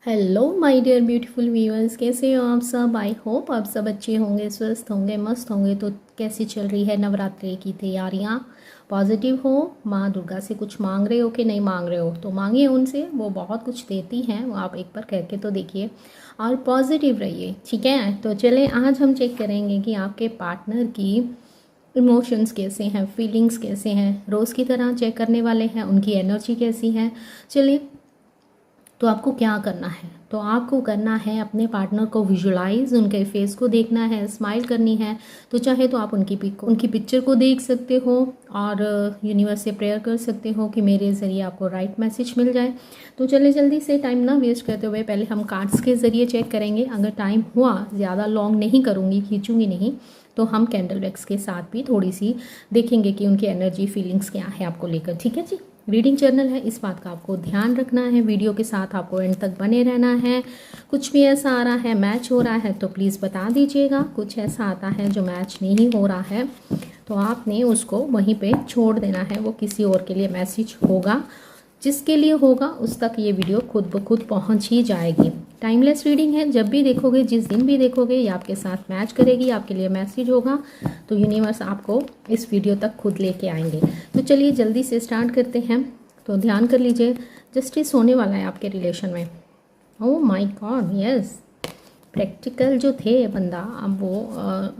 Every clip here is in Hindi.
Hello my dear beautiful viewers, कैसे हो आप सब। आई होप आप सब अच्छे होंगे, स्वस्थ होंगे, मस्त होंगे। तो कैसी चल रही है नवरात्रि की तैयारियां। पॉजिटिव हो, माँ दुर्गा से कुछ मांग रहे हो कि नहीं मांग रहे हो तो मांगिए उनसे, वो बहुत कुछ देती हैं। वो आप एक बार करके तो देखिए और पॉजिटिव रहिए, ठीक है। तो चले आज हम चेक करेंगे कि आपके पार्टनर की इमोशंस कैसे हैं, फीलिंग्स कैसे हैं। रोज़ की तरह चेक करने वाले हैं उनकी एनर्जी कैसी है। चलिए, तो आपको क्या करना है, तो आपको करना है अपने पार्टनर को विजुलाइज, उनके फेस को देखना है, स्माइल करनी है। तो चाहे तो आप उनकी पिक्चर को देख सकते हो और यूनिवर्स से प्रेयर कर सकते हो कि मेरे ज़रिए आपको राइट मैसेज मिल जाए। तो चले जल्दी से टाइम ना वेस्ट करते हुए पहले हम कार्ड्स के ज़रिए चेक करेंगे। अगर टाइम हुआ, ज़्यादा लॉन्ग नहीं करूँगी, खींचूँगी नहीं, तो हम कैंडल वैक्स के साथ भी थोड़ी सी देखेंगे कि उनकी एनर्जी फीलिंग्स क्या है आपको लेकर, ठीक है जी। रीडिंग जर्नल है, इस बात का आपको ध्यान रखना है। वीडियो के साथ आपको एंड तक बने रहना है। कुछ भी ऐसा आ रहा है, मैच हो रहा है तो प्लीज़ बता दीजिएगा। कुछ ऐसा आता है जो मैच नहीं हो रहा है तो आपने उसको वहीं पे छोड़ देना है। वो किसी और के लिए मैसेज होगा, जिसके लिए होगा उस तक ये वीडियो खुद ब खुद पहुंच ही जाएगी। टाइमलेस रीडिंग है, जब भी देखोगे, जिस दिन भी देखोगे, ये आपके साथ मैच करेगी, आपके लिए मैसेज होगा। तो यूनिवर्स आपको इस वीडियो तक खुद लेके आएंगे। तो चलिए जल्दी से स्टार्ट करते हैं। तो ध्यान कर लीजिए, जस्टिस होने वाला है आपके रिलेशन में। Oh my God, yes. Practical जो थे बंदा, अब वो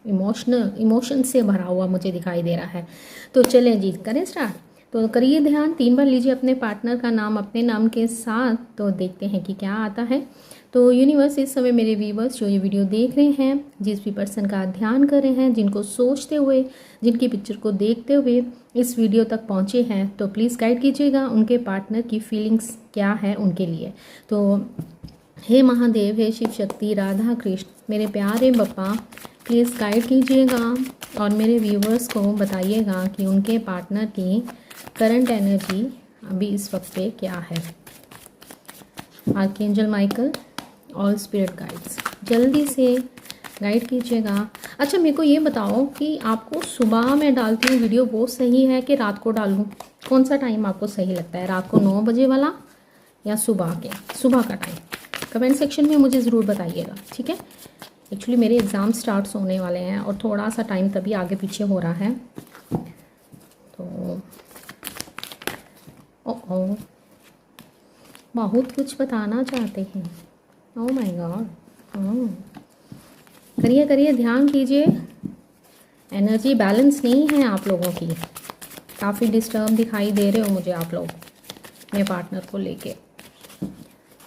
इमोशन से भरा हुआ मुझे दिखाई दे रहा है। तो चलें जी, करें स्टार्ट। तो करिए ध्यान, 3 बार लीजिए अपने पार्टनर का नाम अपने नाम के साथ। तो देखते हैं कि क्या आता है। तो यूनिवर्स इस समय मेरे व्यूवर्स जो ये वीडियो देख रहे हैं, जिस भी पर्सन का ध्यान कर रहे हैं, जिनको सोचते हुए, जिनकी पिक्चर को देखते हुए इस वीडियो तक पहुँचे हैं, तो प्लीज़ गाइड कीजिएगा उनके पार्टनर की फीलिंग्स क्या है उनके लिए। तो हे महादेव, हे शिव शक्ति, राधा कृष्ण, मेरे प्यारे बप्पा, प्लीज़ गाइड कीजिएगा और मेरे व्यूवर्स को बताइएगा कि उनके पार्टनर की करंट एनर्जी अभी इस वक्त पे क्या है। Archangel Michael, all spirit guides, जल्दी से गाइड कीजिएगा। अच्छा, मेरे को ये बताओ कि आपको सुबह में डालती हूँ वीडियो वो सही है कि रात को डालूँ? कौन सा टाइम आपको सही लगता है, रात को 9 बजे वाला या सुबह का टाइम? कमेंट सेक्शन में मुझे ज़रूर बताइएगा, ठीक है। एक्चुअली मेरे एग्ज़ाम स्टार्ट होने वाले हैं और थोड़ा सा टाइम तभी आगे पीछे हो रहा है। तो ओ बहुत कुछ बताना चाहते हैं। ओह माय गॉड, करिए करिए, ध्यान कीजिए। एनर्जी बैलेंस नहीं है आप लोगों की, काफ़ी डिस्टर्ब दिखाई दे रहे हो मुझे आप लोग अपने पार्टनर को लेके।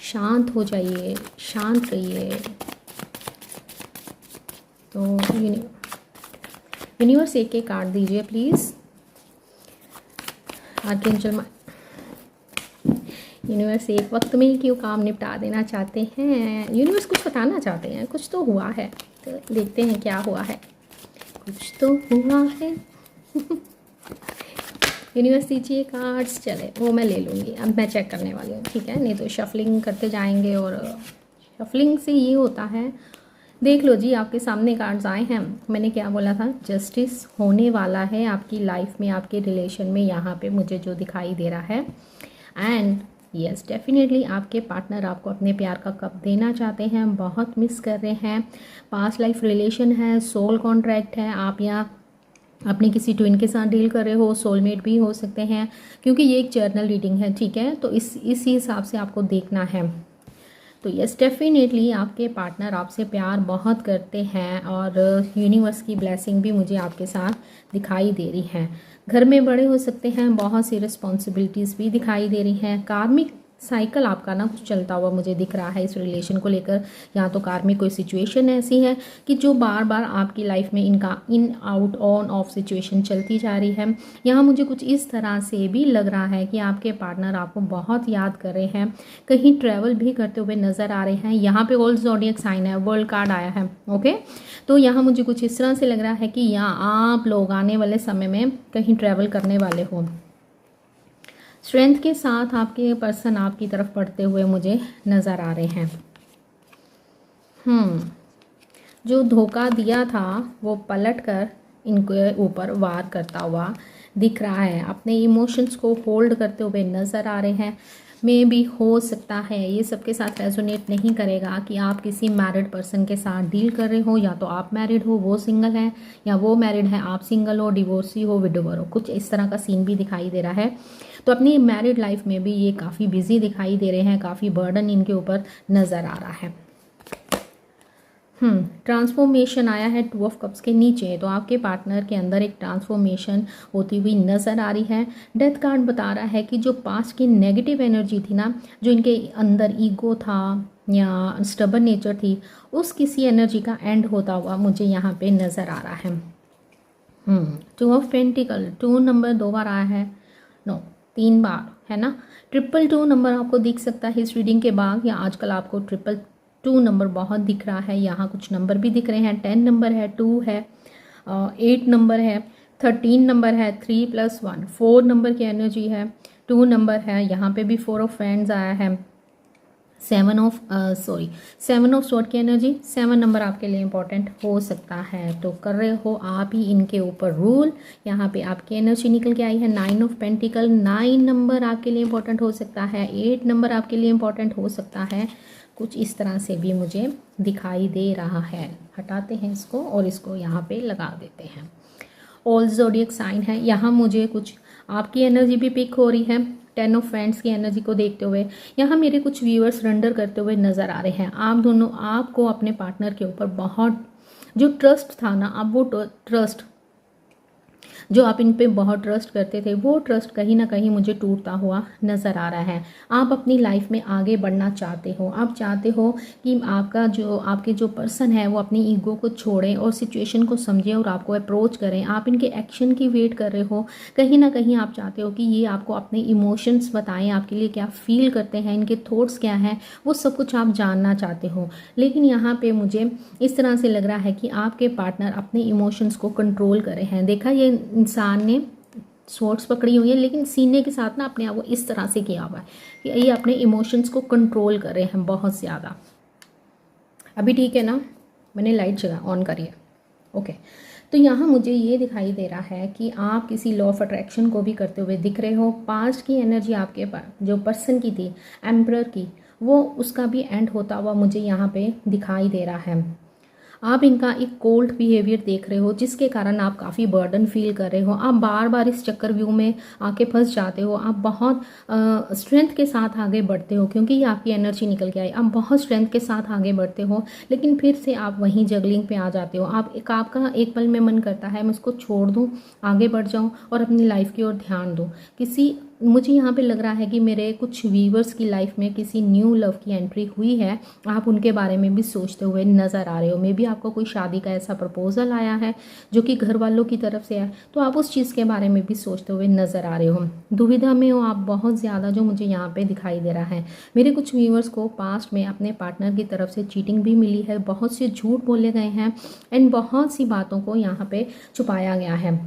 शांत हो जाइए, शांत रहिए। तो यूनिवर्स एक कार्ड दीजिए प्लीज़। आर्कएंजल यूनिवर्स एक वक्त में ही क्यों काम निपटा देना चाहते हैं? यूनिवर्स कुछ बताना चाहते हैं, कुछ तो हुआ है। तो देखते हैं क्या हुआ है। कुछ तो हुआ है। यूनिवर्स दीजिए कार्ड्स। चले, वो मैं ले लूँगी, अब मैं चेक करने वाली हूँ, ठीक है। नहीं तो शफलिंग करते जाएंगे और शफलिंग से ये होता है। देख लो जी, आपके सामने कार्ड्स आए हैं। मैंने क्या बोला था, जस्टिस होने वाला है आपकी लाइफ में, आपके रिलेशन में, यहाँ पे मुझे जो दिखाई दे रहा है। एंड यस, डेफिनेटली आपके पार्टनर आपको अपने प्यार का कप देना चाहते हैं, बहुत मिस कर रहे हैं। पास्ट लाइफ रिलेशन है, सोल कॉन्ट्रैक्ट है। आप यहाँ अपने किसी ट्विन के साथ डील कर रहे हो, सोलमेट भी हो सकते हैं, क्योंकि ये एक जर्नल रीडिंग है, ठीक है। तो इस हिसाब से आपको देखना है। तो यस, डेफिनेटली आपके पार्टनर आपसे प्यार बहुत करते हैं और यूनिवर्स की ब्लेसिंग भी मुझे आपके साथ दिखाई दे रही है। घर में बड़े हो सकते हैं, बहुत सी रिस्पॉन्सिबिलिटीज़ भी दिखाई दे रही हैं। कार्मिक साइकिल आपका ना कुछ चलता हुआ मुझे दिख रहा है इस रिलेशन को लेकर। या तो कार्मिक कोई सिचुएशन ऐसी है कि जो बार बार आपकी लाइफ में इनका in out on off situation चलती जा रही है। यहाँ मुझे कुछ इस तरह से भी लग रहा है कि आपके पार्टनर आपको बहुत याद कर रहे हैं, कहीं ट्रैवल भी करते हुए नज़र आ रहे हैं। यहाँ पे ओल्ड ज़ोडिएक साइन है, वर्ल्ड कार्ड आया है, ओके। तो यहाँ मुझे कुछ इस तरह से लग रहा है कि यहाँ आप लोग आने वाले समय में कहीं ट्रैवल करने वाले हो। स्ट्रेंथ के साथ आपके पर्सन आपकी तरफ बढ़ते हुए मुझे नज़र आ रहे हैं। जो धोखा दिया था वो पलटकर इनके ऊपर वार करता हुआ दिख रहा है। अपने इमोशंस को होल्ड करते हुए नज़र आ रहे हैं। में भी हो सकता है, ये सबके साथ रेजोनेट नहीं करेगा कि आप किसी मैरिड पर्सन के साथ डील कर रहे हो, या तो आप मैरिड हो वो सिंगल है, या वो मैरिड है आप सिंगल हो, डिवोर्सी हो, विडोवर हो, कुछ इस तरह का सीन भी दिखाई दे रहा है। तो अपनी मैरिड लाइफ में भी ये काफ़ी बिजी दिखाई दे रहे हैं, काफ़ी बर्डन इनके ऊपर नज़र आ रहा है। ट्रांसफॉर्मेशन आया है 2 ऑफ कप्स के नीचे, तो आपके पार्टनर के अंदर एक ट्रांसफॉर्मेशन होती हुई नज़र आ रही है। डेथ कार्ड बता रहा है कि जो पास्ट की नेगेटिव एनर्जी थी ना, जो इनके अंदर ईगो था या स्टबर्न नेचर थी, उस किसी एनर्जी का एंड होता हुआ मुझे यहाँ पे नज़र आ रहा है। 2 ऑफ पेंटिकल, 2 नंबर 2 बार आया है, नो 3 बार है ना। 222 नंबर आपको दिख सकता है इस रीडिंग के बाद, या आजकल आपको 222 नंबर बहुत दिख रहा है। यहाँ कुछ नंबर भी दिख रहे हैं, 10 नंबर है, 2 है, 8 नंबर है, 13 नंबर है, 3 + 1 4 नंबर की एनर्जी है, 2 नंबर है, यहाँ पे भी 4 ऑफ फ्रेंड्स आया है, 7 ऑफ स्वॉर्ड की एनर्जी। 7 नंबर आपके लिए इंपॉर्टेंट हो सकता है, तो कर रहे हो आप ही इनके ऊपर रूल। यहाँ पे आपकी एनर्जी निकल के आई है 9 ऑफ पेंटिकल, 9 नंबर आपके लिए इंपॉर्टेंट हो सकता है, 8 नंबर आपके लिए इंपॉर्टेंट हो सकता है, कुछ इस तरह से भी मुझे दिखाई दे रहा है। हटाते हैं इसको और इसको यहाँ पे लगा देते हैं। ऑल ज़ोडिएक साइन है, यहाँ मुझे कुछ आपकी एनर्जी भी पिक हो रही है। 10 ऑफ फ्रेंड्स की एनर्जी को देखते हुए यहाँ मेरे कुछ व्यूअर्स सरेंडर करते हुए नज़र आ रहे हैं। आप दोनों, आपको अपने पार्टनर के ऊपर बहुत जो ट्रस्ट था ना, अब वो ट्रस्ट जो आप इन पे बहुत ट्रस्ट करते थे, वो ट्रस्ट कहीं ना कहीं मुझे टूटता हुआ नज़र आ रहा है। आप अपनी लाइफ में आगे बढ़ना चाहते हो, आप चाहते हो कि आपके जो पर्सन है वो अपनी ईगो को छोड़ें और सिचुएशन को समझें और आपको अप्रोच करें। आप इनके एक्शन की वेट कर रहे हो, कहीं ना कहीं आप चाहते हो कि ये आपको अपने इमोशंस बताएं, आपके लिए क्या फील करते हैं, इनके थॉट्स क्या हैं, वो सब कुछ आप जानना चाहते हो। लेकिन यहाँ पे मुझे इस तरह से लग रहा है कि आपके पार्टनर अपने इमोशंस को कंट्रोल कर रहे हैं। देखा, ये इंसान ने स्वॉर्ड्स पकड़ी हुई है, लेकिन सीने के साथ ना अपने आप को इस तरह से किया हुआ है कि ये अपने इमोशंस को कंट्रोल कर रहे हैं बहुत ज़्यादा। अभी ठीक है ना, मैंने लाइट जगह ऑन करी है, ओके। तो यहाँ मुझे ये दिखाई दे रहा है कि आप किसी लॉ ऑफ अट्रैक्शन को भी करते हुए दिख रहे हो। पास्ट की एनर्जी आपके पास जो पर्सन की थी, एम्परर की, वो उसका भी एंड होता हुआ मुझे यहाँ पे दिखाई दे रहा है। आप इनका एक कोल्ड बिहेवियर देख रहे हो, जिसके कारण आप काफ़ी बर्डन फील कर रहे हो। आप बार बार इस चक्कर व्यू में आके फंस जाते हो। आप बहुत स्ट्रेंथ के साथ आगे बढ़ते हो, क्योंकि ये आपकी एनर्जी निकल के आई। आप बहुत स्ट्रेंथ के साथ आगे बढ़ते हो, लेकिन फिर से आप वहीं जगलिंग पे आ जाते हो। आपका एक पल में मन करता है मैं इसको छोड़ दूँ, आगे बढ़ जाऊँ और अपनी लाइफ की ओर ध्यान दूँ। मुझे यहाँ पे लग रहा है कि मेरे कुछ व्यूवर्स की लाइफ में किसी न्यू लव की एंट्री हुई है। आप उनके बारे में भी सोचते हुए नज़र आ रहे हो। मे बी आपको कोई शादी का ऐसा प्रपोजल आया है जो कि घर वालों की तरफ से है, तो आप उस चीज़ के बारे में भी सोचते हुए नज़र आ रहे हो। दुविधा में हो आप बहुत ज़्यादा, जो मुझे यहाँ पे दिखाई दे रहा है। मेरे कुछ व्यूवर्स को पास्ट में अपने पार्टनर की तरफ से चीटिंग भी मिली है, बहुत से झूठ बोले गए हैं एंड बहुत सी बातों को यहाँ पे छुपाया गया है।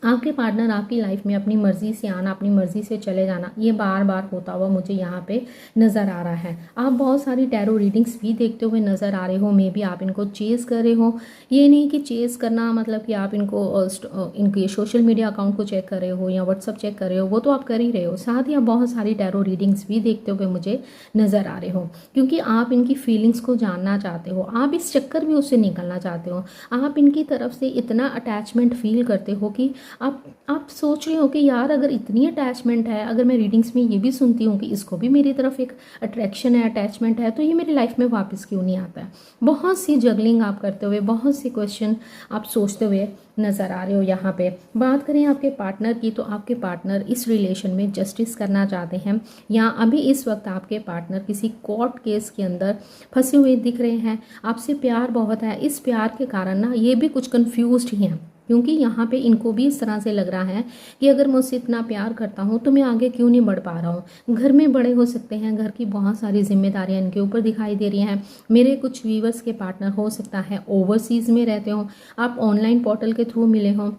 आपके पार्टनर आपकी लाइफ में अपनी मर्ज़ी से आना, अपनी मर्ज़ी से चले जाना, ये बार बार होता हुआ मुझे यहाँ पे नज़र आ रहा है। आप बहुत सारी टैरो रीडिंग्स भी देखते हुए नज़र आ रहे हो। मे बी आप इनको चेज़ कर रहे हो। ये नहीं कि चेज़ करना मतलब कि आप इनके सोशल मीडिया अकाउंट को चेक कर रहे हो या व्हाट्सअप चेक कर रहे हो, वो तो आप कर ही रहे हो। साथ ही आप बहुत सारी टैरो रीडिंग्स भी देखते हुए मुझे नज़र आ रहे हो, क्योंकि आप इनकी फीलिंग्स को जानना चाहते हो। आप इस चक्कर में उससे निकलना चाहते हो। आप इनकी तरफ से इतना अटैचमेंट फील करते हो कि आप सोच रहे हो कि यार अगर इतनी अटैचमेंट है, अगर मैं रीडिंग्स में ये भी सुनती हूँ कि इसको भी मेरी तरफ एक अट्रैक्शन है, अटैचमेंट है, तो ये मेरी लाइफ में वापस क्यों नहीं आता है। बहुत सी जगलिंग आप करते हुए, बहुत सी क्वेश्चन आप सोचते हुए नज़र आ रहे हो। यहाँ पे बात करें आपके पार्टनर की, तो आपके पार्टनर इस रिलेशन में जस्टिस करना चाहते हैं, या अभी इस वक्त आपके पार्टनर किसी कोर्ट केस के अंदर फंसे हुए दिख रहे हैं। आपसे प्यार बहुत है, इस प्यार के कारण ना ये भी कुछ कन्फ्यूज्ड ही हैं, क्योंकि यहाँ पे इनको भी इस तरह से लग रहा है कि अगर मैं उससे इतना प्यार करता हूँ तो मैं आगे क्यों नहीं बढ़ पा रहा हूँ। घर में बड़े हो सकते हैं, घर की बहुत सारी जिम्मेदारियाँ इनके ऊपर दिखाई दे रही हैं। मेरे कुछ व्यूवर्स के पार्टनर हो सकता है ओवरसीज़ में रहते हो, आप ऑनलाइन पोर्टल के थ्रू मिले हों,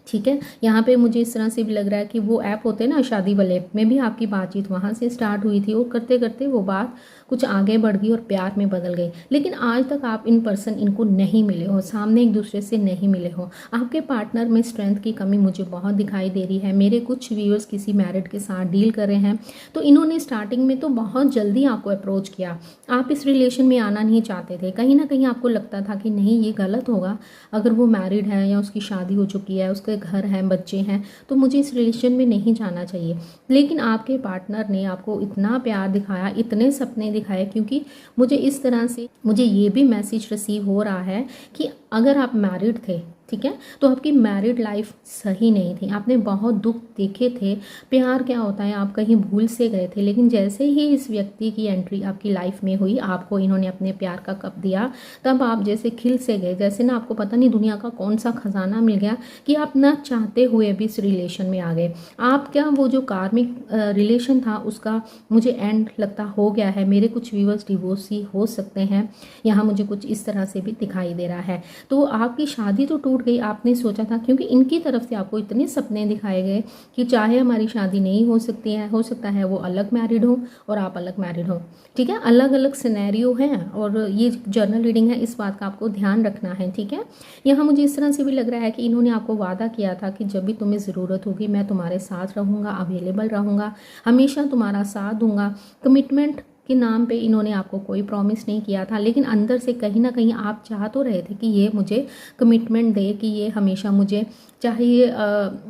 ठीक है। यहाँ पे मुझे इस तरह से भी लग रहा है कि वो ऐप होते हैं ना शादी वाले में भी आपकी बातचीत वहाँ से स्टार्ट हुई थी और करते करते वो बात कुछ आगे बढ़ गई और प्यार में बदल गई, लेकिन आज तक आप इन पर्सन इनको नहीं मिले हो, सामने एक दूसरे से नहीं मिले हो। आपके पार्टनर में स्ट्रेंथ की कमी मुझे बहुत दिखाई दे रही है। मेरे कुछ व्यूअर्स किसी मैरिड के साथ डील कर रहे हैं, तो इन्होंने स्टार्टिंग में तो बहुत जल्दी आपको अप्रोच किया। आप इस रिलेशन में आना नहीं चाहते थे, कहीं ना कहीं आपको लगता था कि नहीं ये गलत होगा, अगर वो मैरिड है या उसकी शादी हो चुकी है, उसके घर हैं, बच्चे हैं, तो मुझे इस रिलेशन में नहीं जाना चाहिए। लेकिन आपके पार्टनर ने आपको इतना प्यार दिखाया, इतने सपने दिखाए, क्योंकि मुझे इस तरह से मुझे ये भी मैसेज रिसीव हो रहा है कि अगर आप मैरिड थे, ठीक है, तो आपकी मैरिड लाइफ सही नहीं थी, आपने बहुत दुख देखे थे। प्यार क्या होता है आप कहीं भूल से गए थे, लेकिन जैसे ही इस व्यक्ति की एंट्री आपकी लाइफ में हुई, आपको इन्होंने अपने प्यार का कप दिया, तब आप जैसे खिल से गए, जैसे ना आपको पता नहीं दुनिया का कौन सा खजाना मिल गया कि आप ना चाहते हुए भी इस रिलेशन में आ गए। आप क्या वो जो कार्मिक रिलेशन था उसका मुझे एंड लगता हो गया है। मेरे कुछ व्यूअर्स डिवोर्सी हो सकते हैं, यहाँ मुझे कुछ इस तरह से भी दिखाई दे रहा है। तो आपकी शादी तो टूट गई, आपने सोचा था, क्योंकि इनकी तरफ से आपको इतने सपने दिखाए गए कि चाहे हमारी शादी नहीं हो सकती है, हो सकता है वो अलग मैरिड हो और आप अलग मैरिड हो, ठीक है, अलग अलग सिनेरियो हैं और ये जर्नल रीडिंग है, इस बात का आपको ध्यान रखना है, ठीक है। यहाँ मुझे इस तरह से भी लग रहा है कि इन्होंने आपको वादा किया था कि जब भी तुम्हें ज़रूरत होगी मैं तुम्हारे साथ रहूँगा, अवेलेबल रहूँगा, हमेशा तुम्हारा साथ दूंगा। कमिटमेंट के नाम पे इन्होंने आपको कोई प्रॉमिस नहीं किया था, लेकिन अंदर से कहीं ना कहीं आप चाह तो रहे थे कि ये मुझे कमिटमेंट दे, कि ये हमेशा मुझे चाहिए,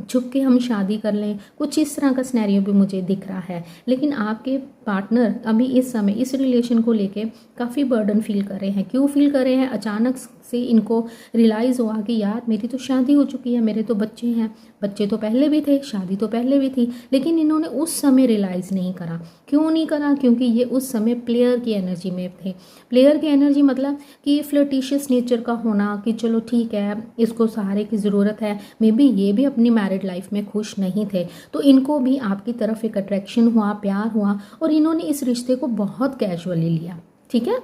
छुप के हम शादी कर लें, कुछ इस तरह का सिनेरियो भी मुझे दिख रहा है। लेकिन आपके पार्टनर अभी इस समय इस रिलेशन को लेके काफ़ी बर्डन फील कर रहे हैं। क्यों फील कर रहे हैं? अचानक से इनको रियलाइज़ हुआ कि यार मेरी तो शादी हो चुकी है, मेरे तो बच्चे हैं, बच्चे तो पहले भी थे, शादी तो पहले भी थी, लेकिन इन्होंने उस समय रियलाइज़ नहीं करा। क्यों नहीं करा? क्योंकि ये उस समय प्लेयर की एनर्जी में थे। प्लेयर की एनर्जी मतलब कि फ्लर्टिशियस नेचर का होना, कि चलो ठीक है इसको सहारे की ज़रूरत है, मे बी ये भी अपनी मैरिड लाइफ में खुश नहीं थे, तो इनको भी आपकी तरफ एक अट्रैक्शन हुआ, प्यार हुआ और इन्होंने इस रिश्ते को बहुत कैजुअली लिया, ठीक है।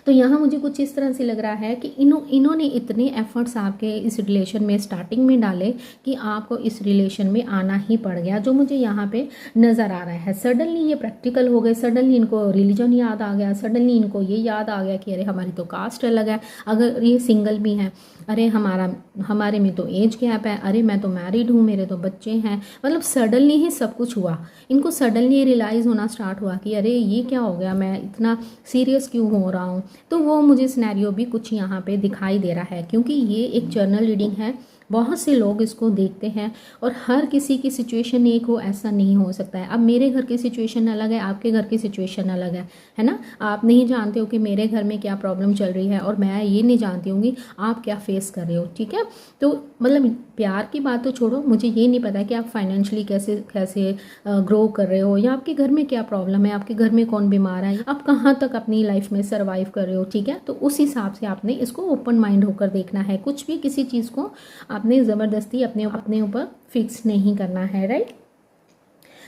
तो यहाँ मुझे कुछ इस तरह से लग रहा है कि इन्होंने इतने एफर्ट्स आपके इस रिलेशन में स्टार्टिंग में डाले कि आपको इस रिलेशन में आना ही पड़ गया, जो मुझे यहाँ पे नज़र आ रहा है। सडनली ये प्रैक्टिकल हो गए, सडनली इनको रिलीजन याद आ गया, सडनली इनको ये याद आ गया कि अरे हमारी तो कास्ट अलग है, अगर ये सिंगल भी हैं, अरे हमारे में तो एज गैप है, अरे मैं तो मैरिड हूँ, मेरे तो बच्चे हैं, मतलब सडनली ही सब कुछ हुआ। इनको सडनली रियलाइज़ होना स्टार्ट हुआ कि अरे ये क्या हो गया, मैं इतना सीरियस क्यों हो रहा हूँ। तो वो मुझे सिनेरियो भी कुछ यहाँ पे दिखाई दे रहा है, क्योंकि ये एक जर्नल रीडिंग है, बहुत से लोग इसको देखते हैं और हर किसी की सिचुएशन एक हो ऐसा नहीं हो सकता है। अब मेरे घर की सिचुएशन अलग है, आपके घर की सिचुएशन अलग है ना। आप नहीं जानते हो कि मेरे घर में क्या प्रॉब्लम चल रही है और मैं ये नहीं जानती हूँ कि आप क्या फेस कर रहे हो, ठीक है। तो मतलब प्यार की बात तो छोड़ो, मुझे ये नहीं पता कि आप फाइनेंशियली कैसे कैसे ग्रो कर रहे हो, या आपके घर में क्या प्रॉब्लम है, आपके घर में कौन बीमार है, आप कहाँ तक अपनी लाइफ में सर्वाइव कर रहे हो, ठीक है। तो उस हिसाब से आपने इसको ओपन माइंड होकर देखना है। कुछ भी किसी चीज़ को आपने ज़बरदस्ती अपने ऊपर फिक्स नहीं करना है, राइट।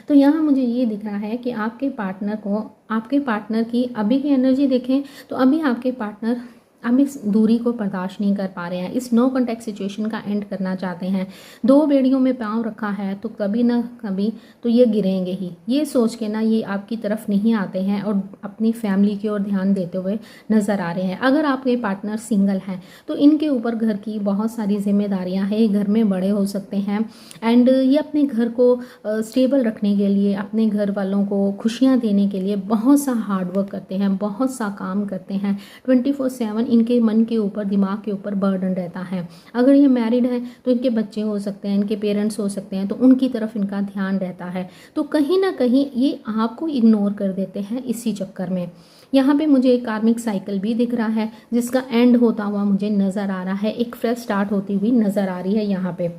तो यहाँ मुझे ये दिख रहा है कि आपके पार्टनर की अभी की एनर्जी देखें तो अभी आपके पार्टनर अब इस दूरी को बर्दाश्त नहीं कर पा रहे हैं, इस नो कॉन्टैक्ट सिचुएशन का एंड करना चाहते हैं। दो बेड़ियों में पाँव रखा है तो कभी ना कभी तो ये गिरेंगे ही, ये सोच के ना ये आपकी तरफ नहीं आते हैं और अपनी फैमिली की ओर ध्यान देते हुए नज़र आ रहे हैं। अगर आपके पार्टनर सिंगल हैं तो इनके ऊपर घर की बहुत सारी जिम्मेदारियाँ हैं, ये घर में बड़े हो सकते हैं एंड ये अपने घर को स्टेबल रखने के लिए, अपने घर वालों को खुशियाँ देने के लिए बहुत सा हार्डवर्क करते हैं, बहुत सा काम करते हैं। 24/7 इनके मन के ऊपर, दिमाग के ऊपर बर्डन रहता है। अगर ये मैरिड है तो इनके बच्चे हो सकते हैं, इनके पेरेंट्स हो सकते हैं, तो उनकी तरफ इनका ध्यान रहता है। तो कहीं ना कहीं ये आपको इग्नोर कर देते हैं इसी चक्कर में। यहाँ पे मुझे एक कार्मिक साइकिल भी दिख रहा है जिसका एंड होता हुआ मुझे नज़र आ रहा है, एक फ्रेश स्टार्ट होती हुई नज़र आ रही है। यहाँ पे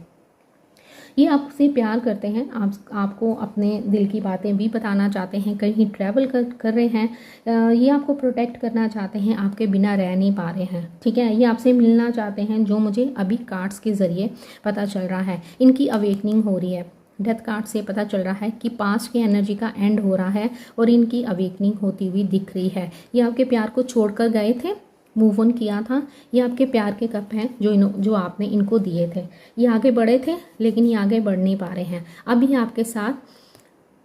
ये आपसे प्यार करते हैं, आपको अपने दिल की बातें भी बताना चाहते हैं, कहीं ट्रैवल कर रहे हैं, ये आपको प्रोटेक्ट करना चाहते हैं, आपके बिना रह नहीं पा रहे हैं, ठीक है। ये आपसे मिलना चाहते हैं, जो मुझे अभी कार्ड्स के ज़रिए पता चल रहा है। इनकी अवेकनिंग हो रही है, डेथ कार्ड से पता चल रहा है कि पास्ट की एनर्जी का एंड हो रहा है और इनकी अवेकनिंग होती हुई दिख रही है। ये आपके प्यार को छोड़कर गए थे मूव ऑन किया था। ये आपके प्यार के कप हैं जो आपने इनको दिए थे। ये आगे बढ़े थे लेकिन ये आगे बढ़ नहीं पा रहे हैं। अब ये आपके साथ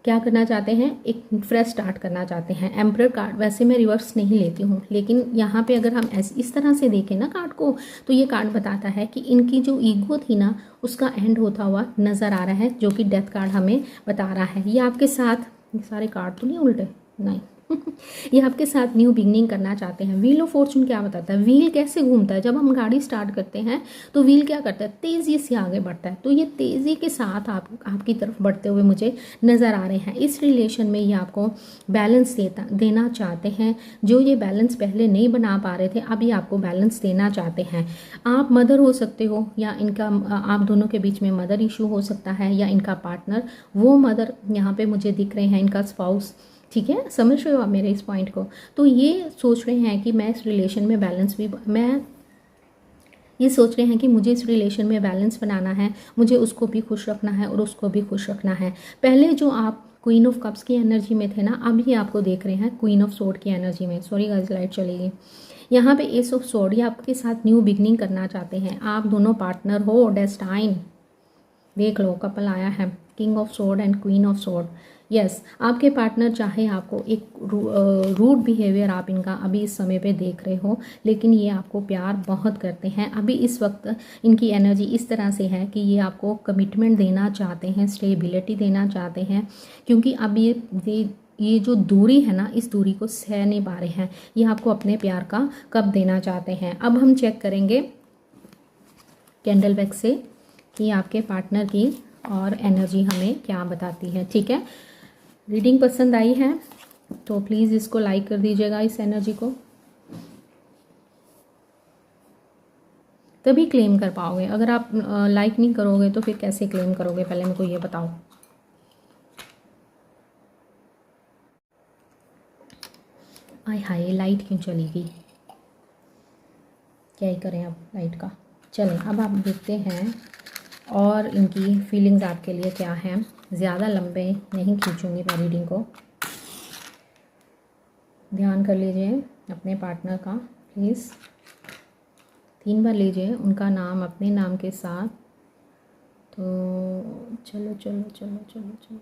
क्या करना चाहते हैं, एक फ्रेश स्टार्ट करना चाहते हैं। एम्परर कार्ड वैसे मैं रिवर्स नहीं लेती हूँ, लेकिन यहाँ पे अगर हम इस तरह से देखें ना कार्ड को, तो ये कार्ड बताता है कि इनकी जो ईगो थी ना, उसका एंड होता हुआ नज़र आ रहा है, जो कि डेथ कार्ड हमें बता रहा है। ये आपके साथ, ये सारे कार्ड तो नहीं उल्टे, नहीं ये आपके साथ न्यू बिगनिंग करना चाहते हैं। व्हील ऑफ फॉर्चून क्या बताता है, व्हील कैसे घूमता है, जब हम गाड़ी स्टार्ट करते हैं तो व्हील क्या करता है, तेज़ी से आगे बढ़ता है। तो ये तेज़ी के साथ आपकी तरफ बढ़ते हुए मुझे नज़र आ रहे हैं। इस रिलेशन में ये आपको बैलेंस देना चाहते हैं। जो ये बैलेंस पहले नहीं बना पा रहे थे, अब ये आपको बैलेंस देना चाहते हैं। आप मदर हो सकते हो, या इनका आप दोनों के बीच में मदर इशू हो सकता है, या इनका पार्टनर, वो मदर यहाँ पे मुझे दिख रहे हैं, इनका स्पाउस। ठीक है, समझ रहे हो आप मेरे इस पॉइंट को। तो ये सोच रहे हैं कि मैं इस रिलेशन में बैलेंस भी ये सोच रहे हैं कि मुझे इस रिलेशन में बैलेंस बनाना है, मुझे उसको भी खुश रखना है और उसको भी खुश रखना है। पहले जो आप क्वीन ऑफ कप्स की एनर्जी में थे ना, अब ये आपको देख रहे हैं क्वीन ऑफ सोर्ड की एनर्जी में। सॉरी गाइस, लाइट चली गई। यहाँ पे एस ऑफ सोर्ड, ये आपके साथ न्यू बिगनिंग करना चाहते हैं। आप दोनों पार्टनर हो, डेस्टाइन देख लो, कपल आया है, king of sword and queen of sword. Yes, आपके पार्टनर चाहे आपको एक रूड बिहेवियर आप इनका अभी इस समय पे देख रहे हो, लेकिन ये आपको प्यार बहुत करते हैं। अभी इस वक्त इनकी एनर्जी इस तरह से है कि ये आपको कमिटमेंट देना चाहते हैं, स्टेबिलिटी देना चाहते हैं, क्योंकि अब ये जो दूरी है ना, इस दूरी को सह नहीं पा रहे हैं। ये आपको अपने प्यार का कब देना चाहते हैं। अब हम चेक करेंगे कैंडल बैग से कि आपके पार्टनर की और एनर्जी हमें क्या बताती है। ठीक है, रीडिंग पसंद आई है तो प्लीज़ इसको लाइक कर दीजिएगा, इस एनर्जी को, तभी क्लेम कर पाओगे। अगर आप लाइक नहीं करोगे तो फिर कैसे क्लेम करोगे, पहले मेरे को ये बताओ। आय हाय, लाइट क्यों चली गई, क्या ही करें अब लाइट का। चलें, अब आप देखते हैं और इनकी फीलिंग्स आपके लिए क्या हैं। ज़्यादा लंबे नहीं खींचूंगी मैं रीडिंग को। ध्यान कर लीजिए अपने पार्टनर का प्लीज़। 3 बार लीजिए उनका नाम अपने नाम के साथ। तो चलो चलो चलो चलो चलो,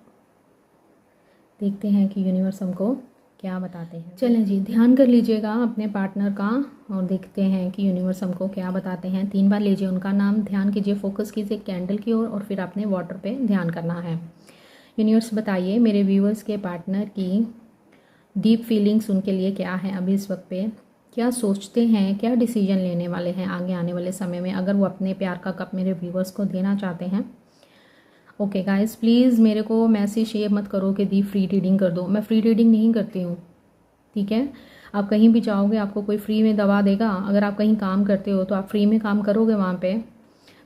देखते हैं कि यूनिवर्स हमको क्या बताते हैं। चलें जी, ध्यान कर लीजिएगा अपने पार्टनर का और देखते हैं कि यूनिवर्स हमको क्या बताते हैं। 3 बार लीजिए उनका नाम, ध्यान कीजिए, फोकस कीजिए कैंडल की ओर और फिर अपने वाटर पे ध्यान करना है। यूनिवर्स बताइए मेरे व्यूअर्स के पार्टनर की डीप फीलिंग्स उनके लिए क्या है अभी इस वक्त पे, क्या सोचते हैं, क्या डिसीजन लेने वाले हैं आगे आने वाले समय में, अगर वो अपने प्यार का कप मेरे व्यूअर्स को देना चाहते हैं। ओके गाइस, प्लीज़ मेरे को मैसेज शेयर मत करो कि दी फ्री रीडिंग कर दो, मैं फ्री रीडिंग नहीं करती हूँ। ठीक है, आप कहीं भी जाओगे आपको कोई फ्री में दवा देगा। अगर आप कहीं काम करते हो तो आप फ्री में काम करोगे वहाँ पे।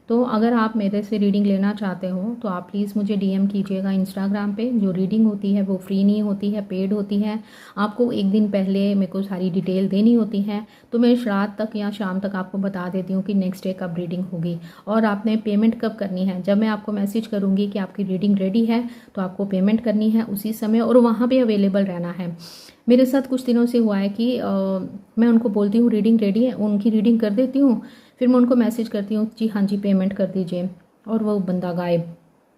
तो अगर आप मेरे से रीडिंग लेना चाहते हो तो आप प्लीज़ मुझे डीएम कीजिएगा इंस्टाग्राम पे। जो रीडिंग होती है वो फ्री नहीं होती है, पेड होती है। आपको एक दिन पहले मेरे को सारी डिटेल देनी होती है, तो मैं रात तक या शाम तक आपको बता देती हूँ कि नेक्स्ट डे कब रीडिंग होगी और आपने पेमेंट कब करनी है। जब मैं आपको मैसेज करूँगी कि आपकी रीडिंग रेडी है तो आपको पेमेंट करनी है उसी समय और वहाँ पर अवेलेबल रहना है। मेरे साथ कुछ दिनों से हुआ है कि मैं उनको बोलती हूँ रीडिंग रेडी है, उनकी रीडिंग कर देती हूँ, फिर मैं उनको मैसेज करती हूँ जी हाँ जी पेमेंट कर दीजिए, और वो बंदा गायब।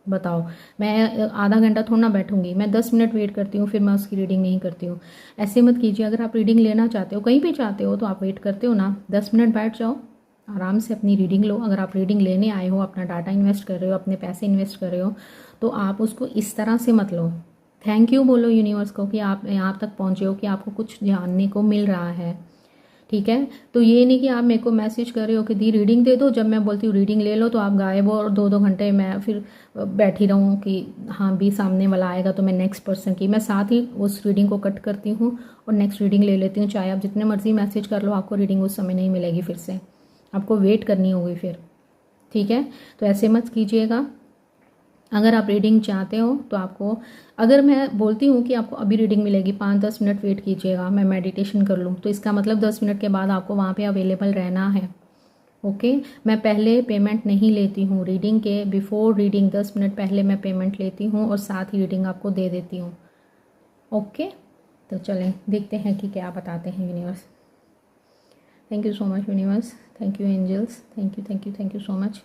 बताओ, मैं आधा घंटा थोड़ा ना बैठूंगी, मैं 10 मिनट वेट करती हूँ, फिर मैं उसकी रीडिंग नहीं करती हूँ। ऐसे मत कीजिए। अगर आप रीडिंग लेना चाहते हो, कहीं भी चाहते हो, तो आप वेट करते हो ना, 10 मिनट बैठ जाओ, आराम से अपनी रीडिंग लो। अगर आप रीडिंग लेने आए हो, अपना डाटा इन्वेस्ट कर रहे हो, अपने पैसे इन्वेस्ट कर रहे हो, तो आप उसको इस तरह से मत लो। थैंक यू बोलो यूनिवर्स को कि आप यहाँ तक पहुँचे हो, कि आपको कुछ जानने को मिल रहा है। ठीक है, तो ये नहीं कि आप मेरे को मैसेज कर रहे हो कि दी रीडिंग दे दो, जब मैं बोलती हूँ रीडिंग ले लो तो आप गायब हो और 2-2 घंटे मैं फिर बैठी रहूँ कि हाँ भी सामने वाला आएगा तो मैं नेक्स्ट पर्सन की, मैं साथ ही उस रीडिंग को कट करती हूँ और नेक्स्ट रीडिंग ले लेती हूँ। चाहे आप जितने मर्जी मैसेज कर लो, आपको रीडिंग उस समय नहीं मिलेगी, फिर से आपको वेट करनी होगी फिर। ठीक है, तो ऐसे मत कीजिएगा। अगर आप रीडिंग चाहते हो तो आपको, अगर मैं बोलती हूँ कि आपको अभी रीडिंग मिलेगी, 5-10 मिनट वेट कीजिएगा, मैं मेडिटेशन कर लूँ, तो इसका मतलब 10 मिनट के बाद आपको वहाँ पे अवेलेबल रहना है। ओके, मैं पहले पेमेंट नहीं लेती हूँ रीडिंग के, बिफोर रीडिंग 10 मिनट पहले मैं पेमेंट लेती हूँ और साथ ही रीडिंग आपको दे देती हूँ। ओके, तो चलें देखते हैं कि क्या बताते हैं universe. Thank you so much universe, thank you angels, thank you thank you thank you so much.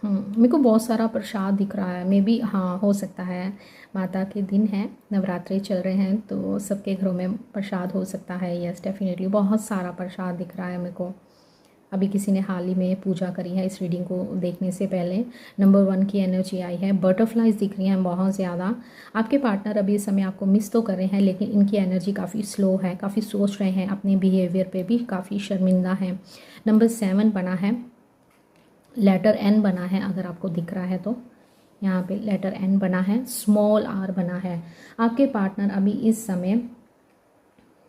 मेरे को बहुत सारा प्रसाद दिख रहा है, मे बी हाँ हो सकता है माता के दिन हैं, नवरात्रि चल रहे हैं तो सबके घरों में प्रसाद हो सकता है। यस डेफिनेटली बहुत सारा प्रसाद दिख रहा है मेरे को। अभी किसी ने हाल ही में पूजा करी है इस रीडिंग को देखने से पहले। नंबर 1 की एनर्जी आई है, बटरफ्लाइज दिख रही हैं बहुत ज़्यादा। आपके पार्टनर अभी इस समय आपको मिस तो कर रहे हैं लेकिन इनकी एनर्जी काफ़ी स्लो है, काफ़ी सोच रहे हैं, अपने बिहेवियर पे भी काफ़ी शर्मिंदा है। नंबर 7 बना है, लेटर एन बना है, अगर आपको दिख रहा है तो यहाँ पे लेटर एन बना है, स्मॉल आर बना है। आपके पार्टनर अभी इस समय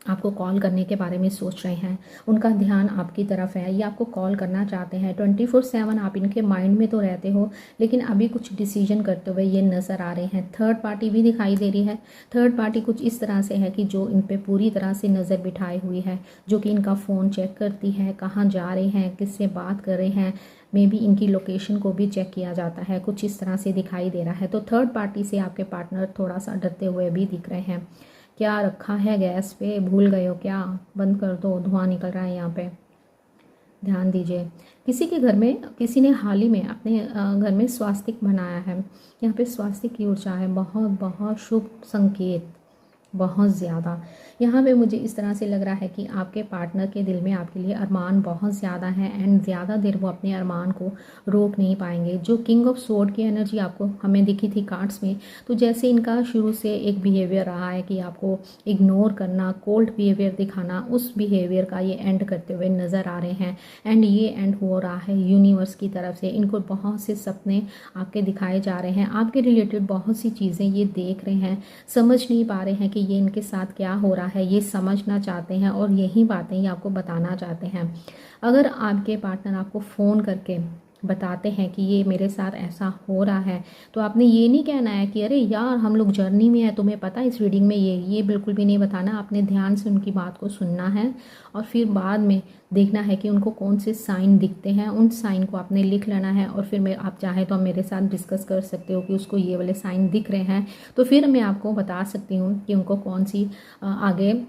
आपको कॉल करने के बारे में सोच रहे हैं, उनका ध्यान आपकी तरफ है, ये आपको कॉल करना चाहते हैं 24/7। आप इनके माइंड में तो रहते हो लेकिन अभी कुछ डिसीजन करते हुए ये नज़र आ रहे हैं। थर्ड पार्टी भी दिखाई दे रही है। थर्ड पार्टी कुछ इस तरह से है कि जो इन पे पूरी तरह से नज़र बिठाई हुई है, जो कि इनका फ़ोन चेक करती है, कहाँ जा रहे हैं, किससे बात कर रहे हैं, मे बी इनकी लोकेशन को भी चेक किया जाता है, कुछ इस तरह से दिखाई दे रहा है। तो थर्ड पार्टी से आपके पार्टनर थोड़ा सा डरते हुए भी दिख रहे हैं। क्या रखा है गैस पे, भूल गए हो क्या? बंद कर दो, धुआं निकल रहा है यहाँ पे, ध्यान दीजिए। किसी के घर में किसी ने हाल ही में अपने घर में स्वास्तिक बनाया है। यहाँ पे स्वास्तिक की ऊर्जा है, बहुत बहुत शुभ संकेत, बहुत ज़्यादा। यहाँ पे मुझे इस तरह से लग रहा है कि आपके पार्टनर के दिल में आपके लिए अरमान बहुत ज़्यादा है एंड ज़्यादा देर वो अपने अरमान को रोक नहीं पाएंगे। जो किंग ऑफ स्वॉर्ड की एनर्जी आपको हमें दिखी थी कार्ड्स में, तो जैसे इनका शुरू से एक बिहेवियर रहा है कि आपको इग्नोर करना, कोल्ड बिहेवियर दिखाना, उस बिहेवियर का ये एंड करते हुए नज़र आ रहे हैं। एंड ये एंड हो रहा है यूनिवर्स की तरफ से। इनको बहुत से सपने आपके दिखाए जा रहे हैं, आपके रिलेटेड बहुत सी चीज़ें ये देख रहे हैं, समझ नहीं पा रहे हैं कि ये इनके साथ क्या हो रहा है, ये समझना चाहते हैं और यही बातें ये आपको बताना चाहते हैं। अगर आपके पार्टनर आपको फ़ोन करके बताते हैं कि ये मेरे साथ ऐसा हो रहा है, तो आपने ये नहीं कहना है कि अरे यार हम लोग जर्नी में है, तुम्हें पता है इस रीडिंग में ये बिल्कुल भी नहीं बताना। आपने ध्यान से उनकी बात को सुनना है और फिर बाद में देखना है कि उनको कौन से साइन दिखते हैं, उन साइन को आपने लिख लेना है और फिर मैं आप चाहें तो आप मेरे साथ डिस्कस कर सकते हो कि उसको ये वाले साइन दिख रहे हैं, तो फिर मैं आपको बता सकती हूँ कि उनको कौन सी आगे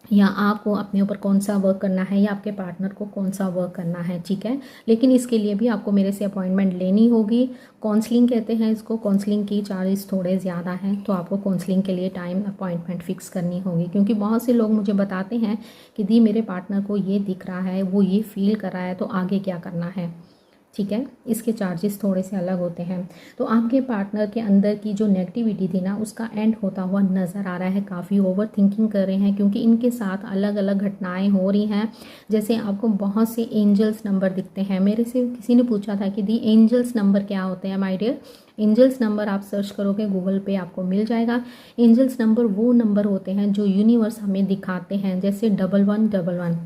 या आपको अपने ऊपर कौन सा वर्क करना है या आपके पार्टनर को कौन सा वर्क करना है, ठीक है। लेकिन इसके लिए भी आपको मेरे से अपॉइंटमेंट लेनी होगी। काउंसलिंग कहते हैं इसको, काउंसलिंग की चार्जेस थोड़े ज़्यादा हैं, तो आपको काउंसलिंग के लिए टाइम अपॉइंटमेंट फ़िक्स करनी होगी। क्योंकि बहुत से लोग मुझे बताते हैं कि दी मेरे पार्टनर को ये दिख रहा है, वो ये फील कर रहा है, तो आगे क्या करना है, ठीक है। इसके चार्जेस थोड़े से अलग होते हैं। तो आपके पार्टनर के अंदर की जो नेगेटिविटी थी ना, उसका एंड होता हुआ नज़र आ रहा है। काफ़ी ओवर थिंकिंग कर रहे हैं क्योंकि इनके साथ अलग अलग घटनाएं हो रही हैं। जैसे आपको बहुत से एंजल्स नंबर दिखते हैं। मेरे से किसी ने पूछा था कि दी एंजल्स नंबर क्या होते हैं। माय डियर, एंजल्स नंबर आप सर्च करोगे गूगल पे आपको मिल जाएगा। एंजल्स नंबर वो नंबर होते हैं जो यूनिवर्स हमें दिखाते हैं, जैसे 1111,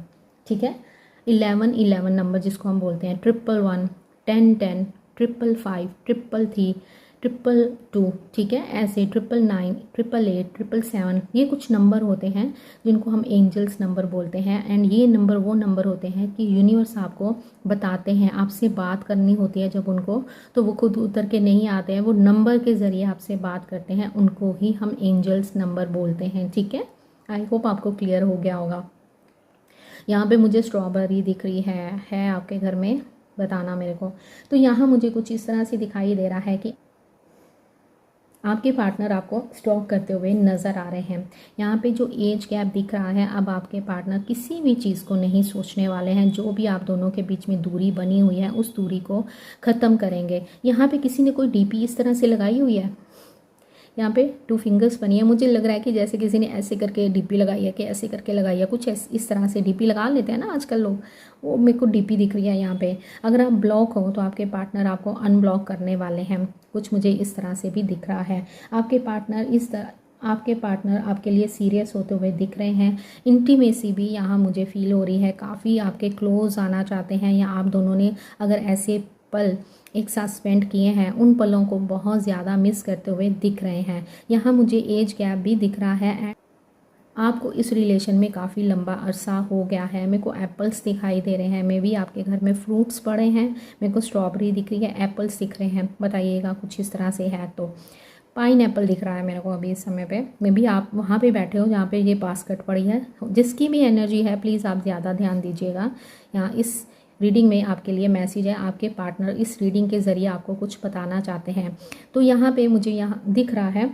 ठीक है, 1111 नंबर जिसको हम बोलते हैं, 111, 1010, 555, 333, 222, ठीक है, ऐसे 999, 888, 777, ये कुछ नंबर होते हैं जिनको हम एंजल्स नंबर बोलते हैं। एंड ये नंबर वो नंबर होते हैं कि यूनिवर्स आपको बताते हैं। आपसे बात करनी होती है जब उनको, तो वो खुद उतर के नहीं आते हैं, वो नंबर के ज़रिए आपसे बात करते हैं, उनको ही हम एंजल्स नंबर बोलते हैं, ठीक है। आई होप आपको क्लियर हो गया होगा। यहाँ पे मुझे स्ट्रॉबेरी दिख रही है आपके घर में, बताना मेरे को। तो यहाँ मुझे कुछ इस तरह से दिखाई दे रहा है कि आपके पार्टनर आपको स्टॉक करते हुए नज़र आ रहे हैं। यहाँ पे जो एज गैप दिख रहा है, अब आपके पार्टनर किसी भी चीज़ को नहीं सोचने वाले हैं। जो भी आप दोनों के बीच में दूरी बनी हुई है उस दूरी को ख़त्म करेंगे। यहाँ पे किसी ने कोई डीपी इस तरह से लगाई हुई है, यहाँ पे 2 फिंगर्स बनी है। मुझे लग रहा है कि जैसे किसी ने ऐसे करके डीपी लगाई है कि ऐसे करके लगाई है, कुछ इस तरह से डीपी लगा लेते हैं ना आजकल लोग, वो मेरे को डीपी दिख रही है यहाँ पे। अगर आप ब्लॉक हो तो आपके पार्टनर आपको अनब्लॉक करने वाले हैं, कुछ मुझे इस तरह से भी दिख रहा है। आपके पार्टनर आपके लिए सीरियस होते हुए दिख रहे हैं। इंटीमेसी भी यहाँ मुझे फील हो रही है, काफ़ी आपके क्लोज आना चाहते हैं, या आप दोनों ने अगर ऐसे पल एक साथ स्पेंड किए हैं, उन पलों को बहुत ज़्यादा मिस करते हुए दिख रहे हैं। यहाँ मुझे एज गैप भी दिख रहा है एंड आपको इस रिलेशन में काफ़ी लंबा अरसा हो गया है। मेरे को एप्पल्स दिखाई दे रहे हैं, मे बी आपके घर में फ्रूट्स पड़े हैं। मेरे को स्ट्रॉबेरी दिख रही है, एप्पल्स दिख रहे हैं, बताइएगा कुछ इस तरह से है तो। पाइनएप्पल दिख रहा है मेरे को अभी इस समय पे। मे बी आप वहाँ पे बैठे हो जहाँ पे ये बास्केट पड़ी है। जिसकी भी एनर्जी है प्लीज़ आप ज़्यादा ध्यान दीजिएगा। यहाँ इस रीडिंग में आपके लिए मैसेज है, आपके पार्टनर इस रीडिंग के ज़रिए आपको कुछ बताना चाहते हैं। तो यहाँ पे मुझे यहाँ दिख रहा है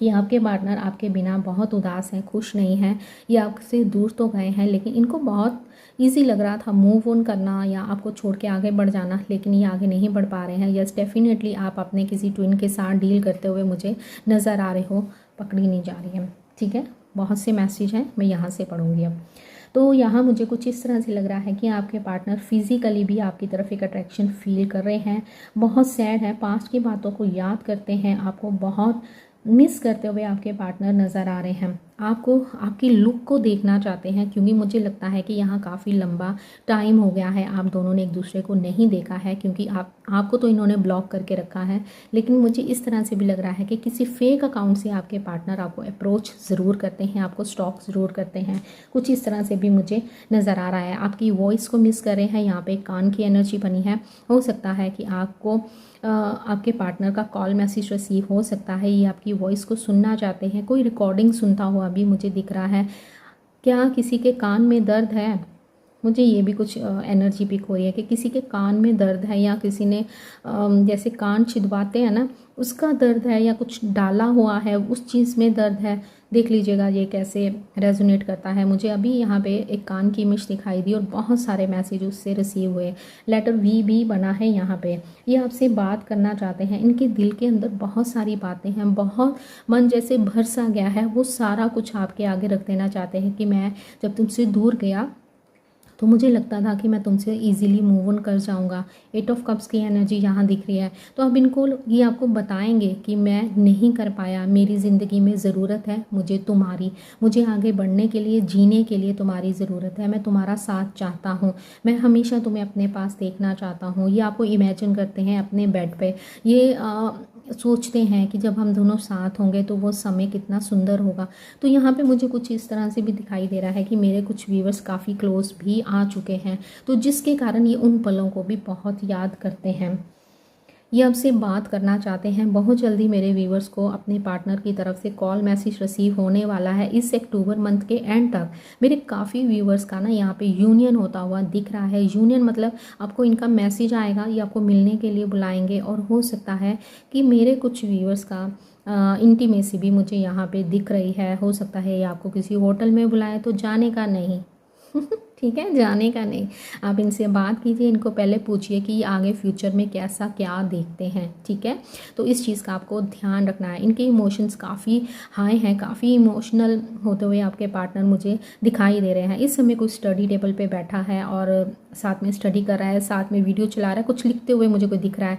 कि आपके पार्टनर आपके बिना बहुत उदास हैं, खुश नहीं हैं, ये आपसे दूर तो गए हैं लेकिन इनको बहुत इजी लग रहा था मूव ऑन करना या आपको छोड़ के आगे बढ़ जाना, लेकिन ये आगे नहीं बढ़ पा रहे हैं। यस डेफिनेटली आप अपने किसी ट्विन के साथ डील करते हुए मुझे नज़र आ रहे हो, पकड़ी नहीं जा रही है। ठीक है, बहुत से मैसेज हैं, मैं यहाँ से पढ़ूँगी अब। तो यहाँ मुझे कुछ इस तरह से लग रहा है कि आपके पार्टनर फिजिकली भी आपकी तरफ एक अट्रैक्शन फील कर रहे हैं, बहुत सैड है, पास्ट की बातों को याद करते हैं, आपको बहुत मिस करते हुए आपके पार्टनर नज़र आ रहे हैं, आपको आपकी लुक को देखना चाहते हैं, क्योंकि मुझे लगता है कि यहाँ काफ़ी लंबा टाइम हो गया है आप दोनों ने एक दूसरे को नहीं देखा है, क्योंकि आपको तो इन्होंने ब्लॉक करके रखा है। लेकिन मुझे इस तरह से भी लग रहा है कि किसी फेक अकाउंट से आपके पार्टनर आपको अप्रोच ज़रूर करते हैं, आपको स्टॉक ज़रूर करते हैं, कुछ इस तरह से भी मुझे नज़र आ रहा है। आपकी वॉइस को मिस कर रहे हैं, यहाँ पे कान की एनर्जी बनी है। हो सकता है कि आपको आपके पार्टनर का कॉल मैसेज रिसीव हो सकता है, ये आपकी वॉइस को सुनना चाहते हैं, कोई रिकॉर्डिंग सुनता हुआ भी मुझे दिख रहा है। क्या किसी के कान में दर्द है? मुझे ये भी कुछ एनर्जी पिक हो रही है कि किसी के कान में दर्द है, या किसी ने जैसे कान छिदवाते हैं ना उसका दर्द है, या कुछ डाला हुआ है उस चीज़ में दर्द है। देख लीजिएगा ये कैसे रेजोनेट करता है। मुझे अभी यहाँ पे एक कान की इमेज दिखाई दी और बहुत सारे मैसेज उससे रिसीव हुए। लेटर वी भी बना है यहाँ पे। ये आपसे बात करना चाहते हैं, इनके दिल के अंदर बहुत सारी बातें हैं, बहुत मन जैसे भर सा गया है, वो सारा कुछ आपके आगे रख देना चाहते हैं कि मैं जब तुमसे दूर गया तो मुझे लगता था कि मैं तुमसे इजीली मूव ऑन कर जाऊंगा। 8 ऑफ कप्स की एनर्जी यहाँ दिख रही है। तो अब इनको ये आपको बताएंगे कि मैं नहीं कर पाया, मेरी ज़िंदगी में ज़रूरत है मुझे तुम्हारी, मुझे आगे बढ़ने के लिए, जीने के लिए तुम्हारी ज़रूरत है, मैं तुम्हारा साथ चाहता हूँ, मैं हमेशा तुम्हें अपने पास देखना चाहता हूँ। ये आपको इमेजिन करते हैं अपने बेड पे, ये सोचते हैं कि जब हम दोनों साथ होंगे तो वो समय कितना सुंदर होगा। तो यहाँ पे मुझे कुछ इस तरह से भी दिखाई दे रहा है कि मेरे कुछ व्यूवर्स काफ़ी क्लोज भी आ चुके हैं, तो जिसके कारण ये उन पलों को भी बहुत याद करते हैं, ये आपसे बात करना चाहते हैं। बहुत जल्दी मेरे व्यूवर्स को अपने पार्टनर की तरफ से कॉल मैसेज रिसीव होने वाला है। इस अक्टूबर मंथ के एंड तक मेरे काफ़ी व्यूवर्स का ना यहाँ पे यूनियन होता हुआ दिख रहा है। यूनियन मतलब आपको इनका मैसेज आएगा, ये आपको मिलने के लिए बुलाएंगे, और हो सकता है कि मेरे कुछ व्यूवर्स का इंटीमेसी भी मुझे यहाँ पे दिख रही है। हो सकता है ये आपको किसी होटल में बुलाए, तो जाने का नहीं ठीक है, जाने का नहीं। आप इनसे बात कीजिए, इनको पहले पूछिए कि आगे फ्यूचर में कैसा क्या देखते हैं। ठीक है, तो इस चीज़ का आपको ध्यान रखना है। इनके इमोशंस काफ़ी हाई हैं, काफ़ी इमोशनल होते हुए आपके पार्टनर मुझे दिखाई दे रहे हैं। इस समय कोई स्टडी टेबल पे बैठा है और साथ में स्टडी कर रहा है, साथ में वीडियो चला रहा है, कुछ लिखते हुए मुझे कोई दिख रहा है।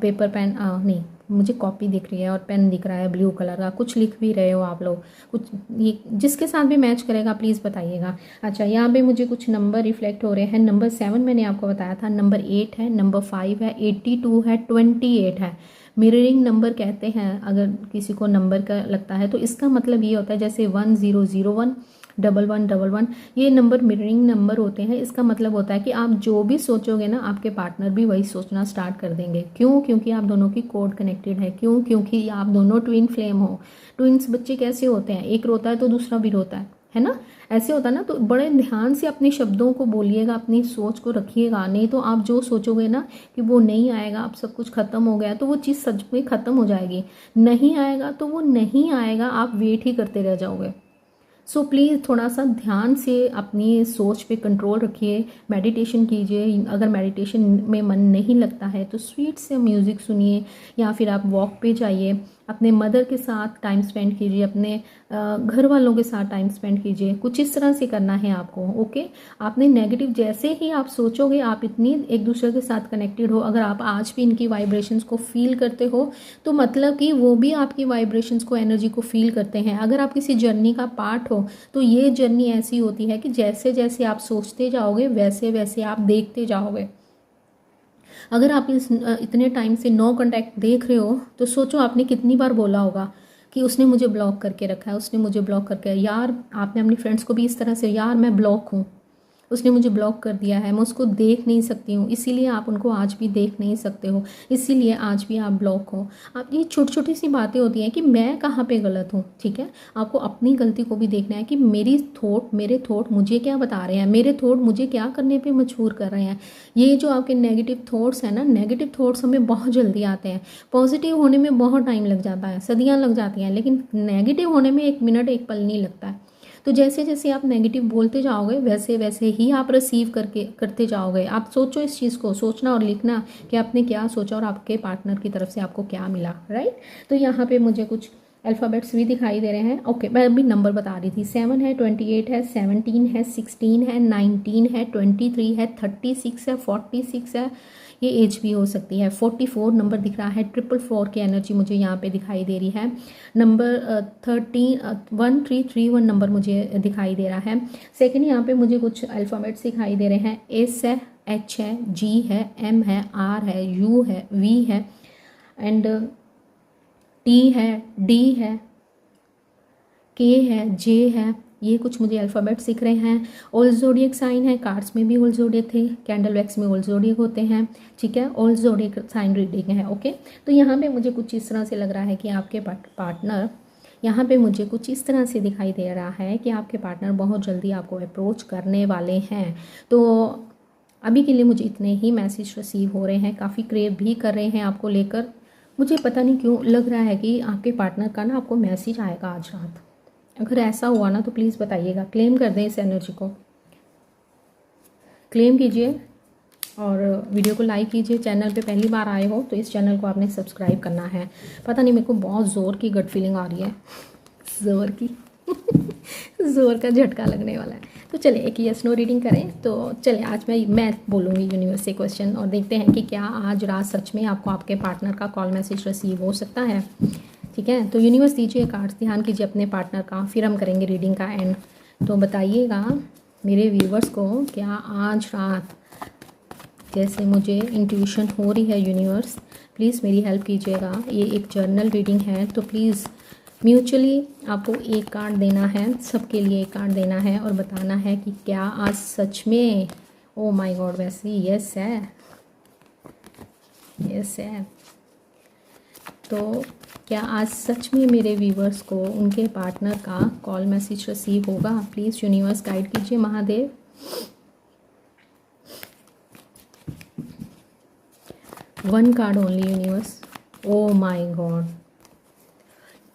पेपर पेन नहीं, मुझे कॉपी दिख रही है और पेन दिख रहा है ब्लू कलर का। कुछ लिख भी रहे हो आप लोग, कुछ ये जिसके साथ भी मैच करेगा प्लीज़ बताइएगा। अच्छा, यहाँ पे मुझे कुछ नंबर रिफ्लेक्ट हो रहे हैं। नंबर 7 मैंने आपको बताया था, नंबर 8 है, नंबर 5 है, 82 है, 28 है। मिररिंग नंबर कहते हैं अगर किसी को नंबर का लगता है, तो इसका मतलब ये होता है जैसे 1001 1111, ये नंबर मिररिंग नंबर होते हैं। इसका मतलब होता है कि आप जो भी सोचोगे ना आपके पार्टनर भी वही सोचना स्टार्ट कर देंगे। क्यों? क्योंकि आप दोनों की कोड कनेक्टेड है। क्यों? क्योंकि आप दोनों ट्विन फ्लेम हो। ट्विन्स बच्चे कैसे होते हैं, एक रोता है तो दूसरा भी रोता है ना, ऐसे होता है ना। तो बड़े ध्यान से अपने शब्दों को बोलिएगा, अपनी सोच को रखिएगा, नहीं तो आप जो सोचोगे ना कि वो नहीं आएगा, अब सब कुछ खत्म हो गया, तो वो चीज़ सच में खत्म हो जाएगी। नहीं आएगा तो वो नहीं आएगा, आप वेट ही करते रह जाओगे। सो प्लीज़ थोड़ा सा ध्यान से अपनी सोच पे कंट्रोल रखिए, मेडिटेशन कीजिए। अगर मेडिटेशन में मन नहीं लगता है तो स्वीट से म्यूज़िक सुनिए, या फिर आप वॉक पे जाइए, अपने मदर के साथ टाइम स्पेंड कीजिए, अपने घर वालों के साथ टाइम स्पेंड कीजिए। कुछ इस तरह से करना है आपको। ओके, आपने नेगेटिव जैसे ही आप सोचोगे, आप इतनी एक दूसरे के साथ कनेक्टेड हो, अगर आप आज भी इनकी वाइब्रेशंस को फील करते हो तो मतलब कि वो भी आपकी वाइब्रेशंस को, एनर्जी को फील करते हैं। अगर आप किसी जर्नी का पार्ट हो तो ये जर्नी ऐसी होती है कि जैसे जैसे आप सोचते जाओगे वैसे वैसे आप देखते जाओगे। अगर आप इतने टाइम से नो कांटेक्ट देख रहे हो तो सोचो आपने कितनी बार बोला होगा कि उसने मुझे ब्लॉक करके रखा है, उसने मुझे ब्लॉक करके, यार आपने अपनी फ्रेंड्स को भी इस तरह से, यार मैं ब्लॉक हूँ, उसने मुझे ब्लॉक कर दिया है, मैं उसको देख नहीं सकती हूँ, इसीलिए आप उनको आज भी देख नहीं सकते हो, इसीलिए आज भी आप ब्लॉक हो। आप ये छोटी छोटी सी बातें होती हैं कि मैं कहाँ पे गलत हूँ, ठीक है। आपको अपनी गलती को भी देखना है कि मेरे थॉट मुझे क्या बता रहे हैं, मेरे थॉट मुझे क्या करने पे मजबूर कर रहे हैं। ये जो आपके नेगेटिव थॉट्स हैं ना, नेगेटिव थॉट्स हमें बहुत जल्दी आते हैं, पॉजिटिव होने में बहुत टाइम लग जाता है, सदियाँ लग जाती हैं, लेकिन नेगेटिव होने में 1 मिनट 1 पल नहीं लगता है। तो जैसे जैसे आप नेगेटिव बोलते जाओगे वैसे वैसे ही आप रिसीव करते जाओगे। आप सोचो, इस चीज़ को सोचना और लिखना कि आपने क्या सोचा और आपके पार्टनर की तरफ से आपको क्या मिला, राइट। तो यहाँ पे मुझे कुछ अल्फ़ाबेट्स भी दिखाई दे रहे हैं। ओके, मैं अभी नंबर बता रही थी। 7 है, 28 है, 17 है, 16 है, 19 है, 23 है, 36 है, 46 है, ये एज भी हो सकती है। 44 नंबर दिख रहा है, 444 की एनर्जी मुझे यहाँ पे दिखाई दे रही है। नंबर 1331 नंबर मुझे दिखाई दे रहा है। सेकंड यहाँ पे मुझे कुछ अल्फ़ाबेट्स दिखाई दे रहे हैं। एस है, एच है, जी है, एम है, आर है, यू है, वी है, एंड टी है, डी है, के है, जे है। ये कुछ मुझे अल्फ़ाबेट्स दिख रहे हैं। ऑल ज़ोडिएक साइन है, कार्ड्स में भी ऑल ज़ोडिएक थे, कैंडल वैक्स में ऑल ज़ोडिएक होते हैं, ठीक है। ऑल ज़ोडिएक साइन रीडिंग है, ओके। तो यहाँ पे मुझे कुछ इस तरह से लग रहा है कि आपके पार्टनर, यहाँ पे मुझे कुछ इस तरह से दिखाई दे रहा है कि आपके पार्टनर बहुत जल्दी आपको अप्रोच करने वाले हैं। तो अभी के लिए मुझे इतने ही मैसेज रिसीव हो रहे हैं, काफ़ी क्रेव भी कर रहे हैं आपको लेकर। मुझे पता नहीं क्यों लग रहा है कि आपके पार्टनर का ना आपको मैसेज आएगा आज रात। अगर ऐसा हुआ ना तो प्लीज़ बताइएगा, क्लेम कर दें इस एनर्जी को, क्लेम कीजिए और वीडियो को लाइक कीजिए। चैनल पे पहली बार आए हो तो इस चैनल को आपने सब्सक्राइब करना है। पता नहीं, मेरे को बहुत ज़ोर की गट फीलिंग आ रही है, ज़ोर की ज़ोर का झटका लगने वाला है। तो चलिए एक यस नो रीडिंग करें। तो चलिए आज मैं बोलूँगी यूनिवर्स से क्वेश्चन और देखते हैं कि क्या आज रात सच में आपको आपके पार्टनर का कॉल मैसेज रिसीव हो सकता है, ठीक है। तो यूनिवर्स दीजिए कार्ड्स, ध्यान कीजिए अपने पार्टनर का, फिर हम करेंगे रीडिंग का एंड। तो बताइएगा मेरे व्यूवर्स को, क्या आज रात जैसे मुझे इंट्यूशन हो रही है, यूनिवर्स प्लीज़ मेरी हेल्प कीजिएगा। ये एक जर्नल रीडिंग है तो प्लीज़ म्यूचुअली आपको एक कार्ड देना है, सबके लिए एक कार्ड देना है और बताना है कि क्या आज सच में, ओ माय गॉड, वैसे ही यस है, यस है। तो क्या आज सच में मेरे व्यूवर्स को उनके पार्टनर का कॉल मैसेज रिसीव होगा? प्लीज़ यूनिवर्स गाइड कीजिए Mahadev. One card only universe. Oh my God,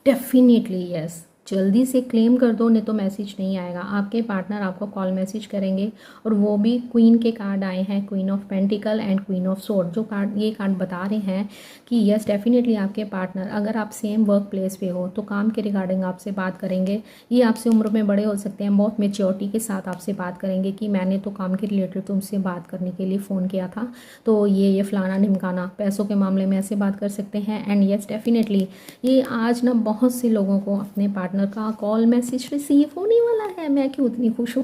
definitely yes. जल्दी से क्लेम कर दो, नहीं तो मैसेज नहीं आएगा। आपके पार्टनर आपको कॉल मैसेज करेंगे और वो भी क्वीन के कार्ड आए हैं, queen of pentacle and queen of sword. जो कार्ड, ये कार्ड बता रहे हैं कि यस डेफिनेटली आपके पार्टनर, अगर आप सेम वर्क प्लेस पे हो तो काम के रिगार्डिंग आपसे बात करेंगे। ये आपसे उम्र में बड़े हो सकते हैं, बहुत मेच्योरिटी के साथ आपसे बात करेंगे कि मैंने तो काम के रिलेटेड तुमसे बात करने के लिए फ़ोन किया था, तो ये फलाना ढिमकाना, पैसों के मामले में ऐसे बात कर सकते हैं। एंड यस डेफिनेटली ये आज ना बहुत से लोगों को अपने पार्टनर का कॉल मैसेज रिसीव होने वाला है। मैं क्यों इतनी खुश हूँ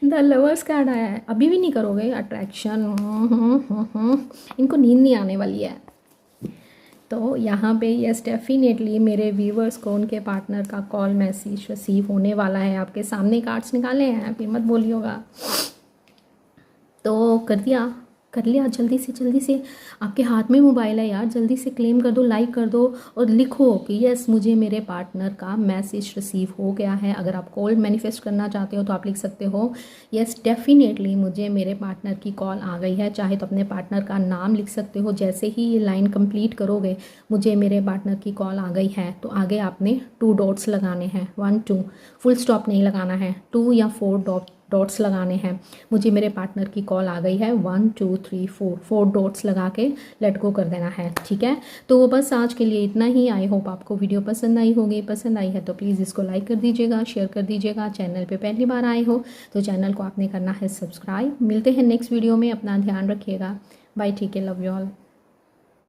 द लवर्स कार्ड आया है। अभी भी नहीं करोगे अट्रैक्शन, इनको नींद नहीं आने वाली है। तो यहाँ पे यस डेफिनेटली मेरे व्यूवर्स को उनके पार्टनर का कॉल मैसेज रिसीव होने वाला है। आपके सामने कार्ड्स निकाले हैं, फिर मत बोलिएगा। तो कर लिया जल्दी से आपके हाथ में मोबाइल है यार, जल्दी से क्लेम कर दो, लाइक कर दो और लिखो कि यस मुझे मेरे पार्टनर का मैसेज रिसीव हो गया है। अगर आप कॉल मैनिफेस्ट करना चाहते हो तो आप लिख सकते हो यस डेफिनेटली मुझे मेरे पार्टनर की कॉल आ गई है। चाहे तो अपने पार्टनर का नाम लिख सकते हो। जैसे ही ये लाइन कंप्लीट करोगे, मुझे मेरे पार्टनर की कॉल आ गई है, तो आगे आपने 2 डॉट्स लगाने हैं, 1 2, फुल स्टॉप नहीं लगाना है, 2 या 4 डॉट्स लगाने हैं। मुझे मेरे पार्टनर की कॉल आ गई है, 1 2 3 4 डॉट्स लगा के लेट गो कर देना है, ठीक है। तो बस आज के लिए इतना ही। आई होप आपको वीडियो पसंद आई होगी। पसंद आई है तो प्लीज़ इसको लाइक कर दीजिएगा, शेयर कर दीजिएगा। चैनल पे पहली बार आए हो तो चैनल को आपने करना है सब्सक्राइब। मिलते हैं नेक्स्ट वीडियो में, अपना ध्यान रखिएगा। बाय, ठीक है, लव यू ऑल।